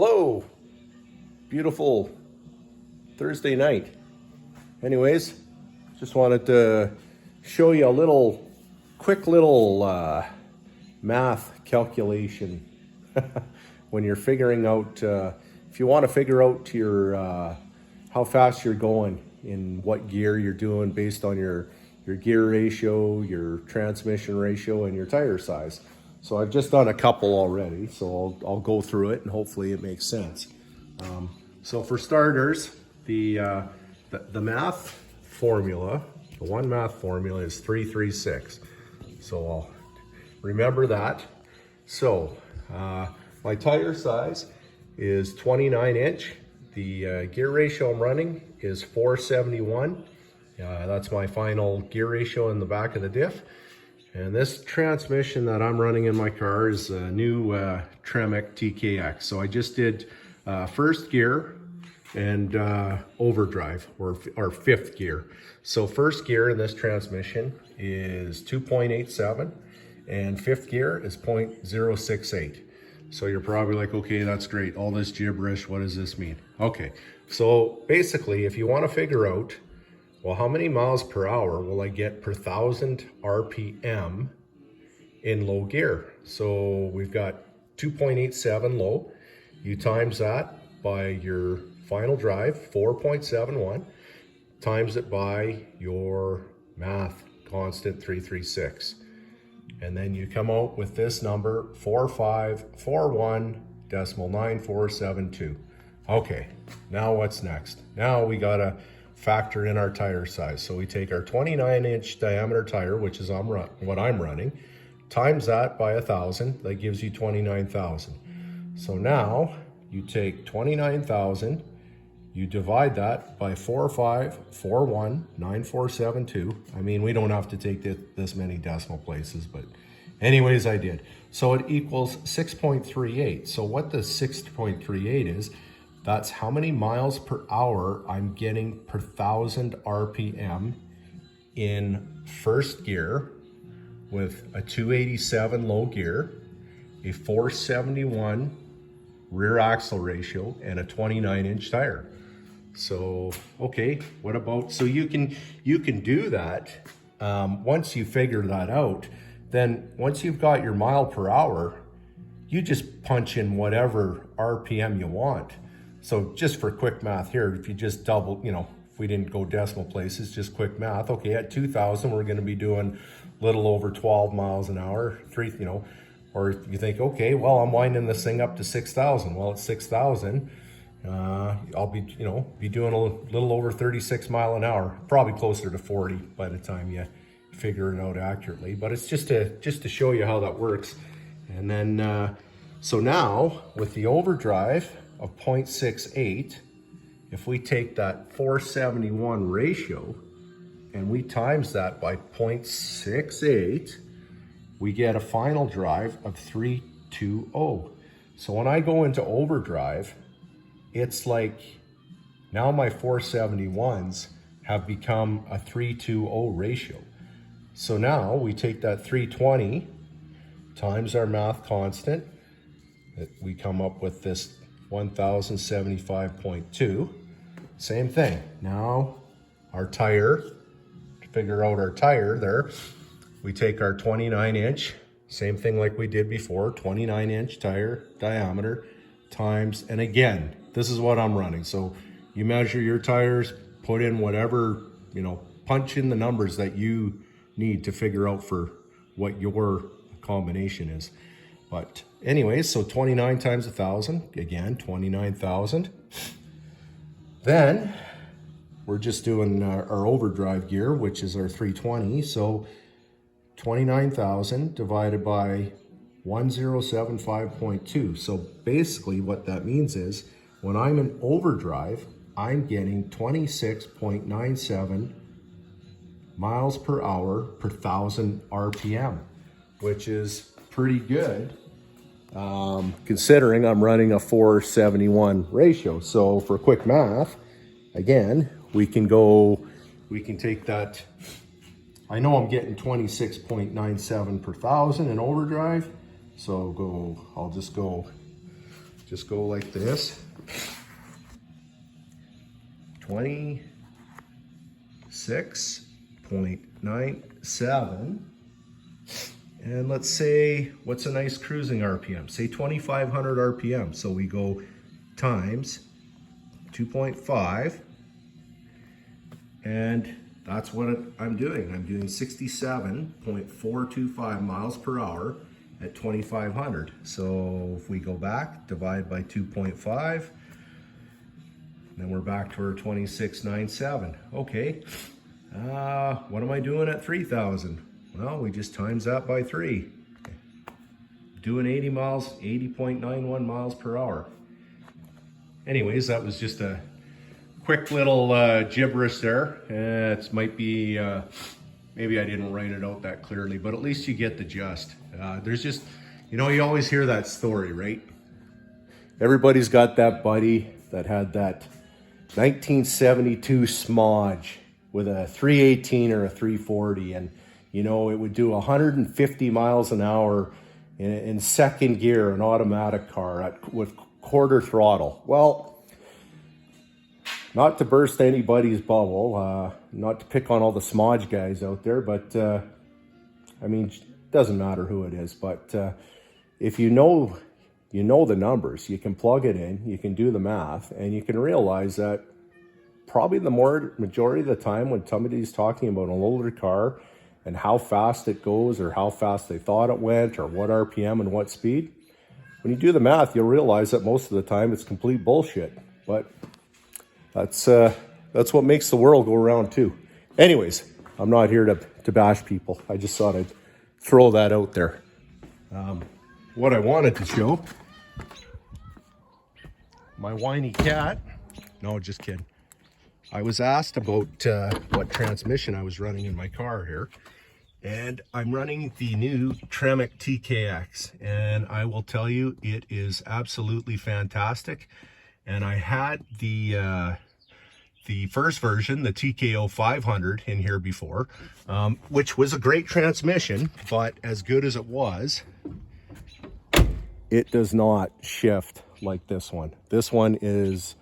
Hello, beautiful Thursday night. Anyways, just wanted to show you a quick little math calculation when you're figuring out, if you want to figure out your how fast you're going in what gear you're doing based on your gear ratio, your transmission ratio, and your tire size. So I've just done a couple already, so I'll go through it and hopefully it makes sense. So for starters, the math formula, the one math formula is 336. So I'll remember that. So my tire size is 29 inch. The gear ratio I'm running is 471. That's my final gear ratio in the back of the diff. And this transmission that I'm running in my car is a new Tremec TKX. So I just did first gear and overdrive, or fifth gear. So first gear in this transmission is 2.87 and fifth gear is 0.068. So you're probably like, okay, that's great. All this gibberish, what does this mean? Okay, so basically if you want to figure out, well, how many miles per hour will I get per 1,000 RPM in low gear? So we've got 2.87 low. You times that by your final drive, 4.71, times it by your math constant 336. And then you come out with this number, 4541.9472. Okay, now what's next? Now we gotta factor in our tire size. So we take our 29 inch diameter tire, which is what I'm running, times that by 1,000, that gives you 29,000. So now you take 29,000, you divide that by 4541.9472. I mean, we don't have to take this many decimal places, but anyways, I did. So it equals 6.38. So what the 6.38 is, that's how many miles per hour I'm getting per 1,000 RPM in first gear with a 287 low gear, a 471 rear axle ratio, and a 29 inch tire. So, okay, what about, so you can do that. Once you figure that out, then once you've got your mile per hour, you just punch in whatever RPM you want. So just for quick math here, if you just double, if we didn't go decimal places, just quick math. Okay, at 2,000, we're gonna be doing a little over 12 miles an hour, or you think, okay, well, I'm winding this thing up to 6,000. Well, at 6,000, I'll be, be doing a little over 36 mile an hour, probably closer to 40 by the time you figure it out accurately. But it's just to show you how that works. And then, so now with the overdrive of 0.68, if we take that 471 ratio and we times that by 0.68, we get a final drive of 320. So when I go into overdrive, it's like now my 471s have become a 320 ratio. So now we take that 320 times our math constant, we come up with this 1,075.2. Same thing. Now our tire, to figure out our tire there, we take our 29 inch, same thing like we did before, 29 inch tire diameter times, and again, this is what I'm running. So you measure your tires, put in whatever, punch in the numbers that you need to figure out for what your combination is. But anyways, so 29 times 1,000, again, 29,000. Then we're just doing our overdrive gear, which is our 320. So 29,000 divided by 1075.2. So basically what that means is when I'm in overdrive, I'm getting 26.97 miles per hour per 1,000 RPM, which is pretty good considering I'm running a 471 ratio. So for quick math, again, we can take that. I know I'm getting 26.97 per 1,000 in overdrive. So I'll just go just go like this. 26.97. And let's say, what's a nice cruising RPM? Say 2,500 RPM. So we go times 2.5. And that's what I'm doing. I'm doing 67.425 miles per hour at 2,500. So if we go back, divide by 2.5, then we're back to our 26.97. Okay, what am I doing at 3,000? Well, we just times that by 3. Doing 80 miles, 80.91 miles per hour. Anyways, that was just a quick little gibberish there. It might be, maybe I didn't write it out that clearly, but at least you get the gist. There's just, you know, you always hear that story, right? Everybody's got that buddy that had that 1972 Smodge with a 318 or a 340, and you know, it would do 150 miles an hour in second gear, an automatic car with quarter throttle. Well, not to burst anybody's bubble, not to pick on all the Smodge guys out there, but I mean, it doesn't matter who it is, but if you know the numbers, you can plug it in, you can do the math, and you can realize that probably the majority of the time when somebody's talking about an older car and how fast it goes or how fast they thought it went or what RPM and what speed, when you do the math, you'll realize that most of the time it's complete bullshit. But that's what makes the world go around too. Anyways, I'm not here to bash people. I just thought I'd throw that out there. What I wanted to show, my whiny cat. No, just kidding. I was asked about what transmission I was running in my car here. And I'm running the new Tremec TKX. And I will tell you, it is absolutely fantastic. And I had the first version, the TKO 500 in here before, which was a great transmission, but as good as it was, it does not shift like this one. This one is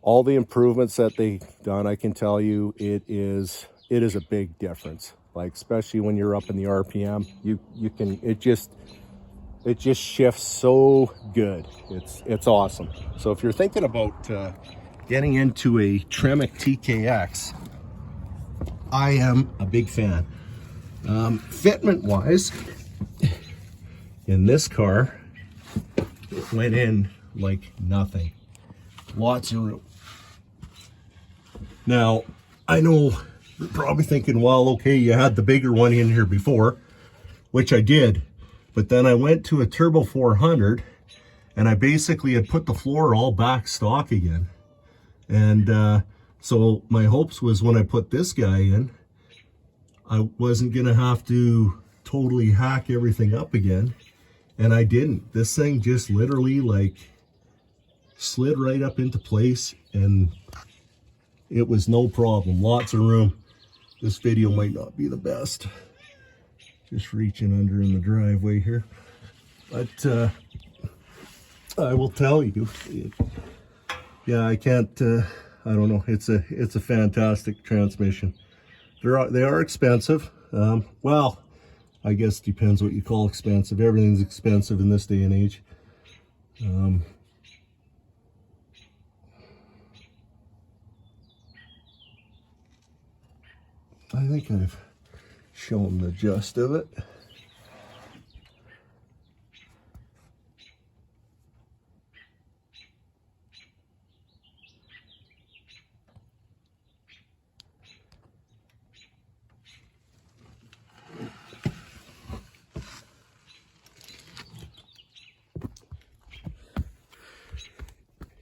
all the improvements that they've done. I can tell you it is a big difference. Like, especially when you're up in the RPM, it just shifts so good. It's awesome. So if you're thinking about getting into a Tremec TKX, I am a big fan. Fitment wise, in this car, it went in like nothing. Lots of room. Now, I know you're probably thinking, well, okay, you had the bigger one in here before, which I did, but then I went to a Turbo 400 and I basically had put the floor all back stock again. And so my hopes was when I put this guy in, I wasn't gonna have to totally hack everything up again. And I didn't. This thing just literally like slid right up into place and it was no problem. Lots of room. This video might not be the best. Just reaching under in the driveway here. But I will tell you, yeah, I can't, I don't know. It's a fantastic transmission. They are expensive. Well, I guess it depends what you call expensive. Everything's expensive in this day and age. I think I've shown the gist of it.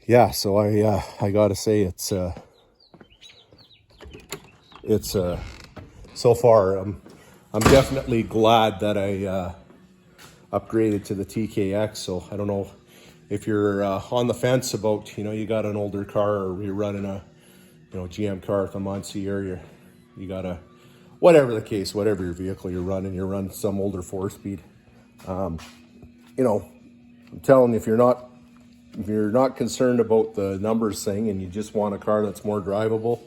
Yeah, so I gotta say it's so far I'm definitely glad that I upgraded to the TKX. So I don't know if you're on the fence about, you got an older car or you're running a GM car with a Muncie, or you got a whatever the case, whatever your vehicle you're running some older 4-speed. I'm telling you, if you're not you're not concerned about the numbers thing and you just want a car that's more drivable,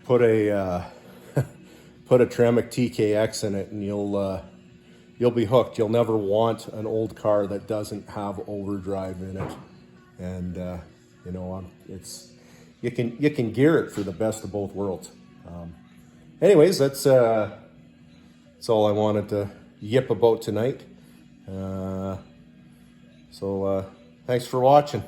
put a put a Tremec TKX in it and you'll be hooked. You'll never want an old car that doesn't have overdrive in it. And you know, you can gear it for the best of both worlds. Anyways, that's all I wanted to yip about tonight. So thanks for watching.